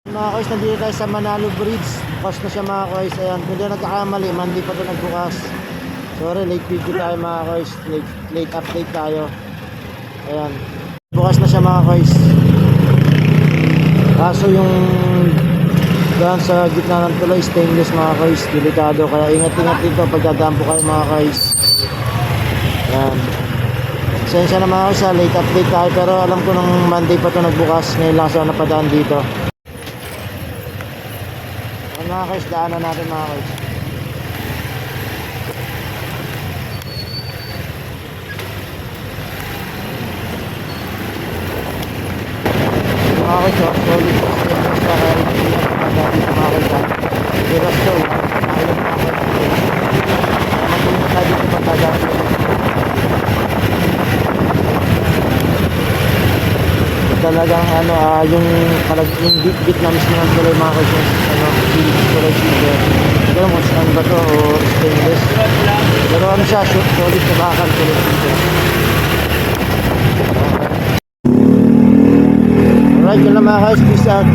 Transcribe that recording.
Mga guys, nandito tayo sa Manalo Bridge. Bukas na siya mga guys. Ayan, kung di nagkakamali, Monday pa ito nagbukas. Sorry, late video tayo mga guys. Late update tayo. Ayan, bukas na siya mga guys. Kaso yung dyan sa gitna ng tulay, stainless mga guys. Delikado, kaya ingat-ingat dito pagdadaan po kayo mga guys. Ayan, pasensya na mga guys, late update tayo. Pero alam ko nung Monday pa ito nagbukas. Ngayon lang siya napadaan dito. Mga guys, daanan natin mga guys. Mga guys, solid sa kaya rin dito mga guys. Pero so, nakailan mga guys. Matulog tayo dito pagkadaan. Talagang yung bit na mismo ng tulay mga guys, tulay silver. Pero kung saan ba to o stainless, pero ano siya, solid na bakal tulay silver. Alright, yun lang mga guys, peace out.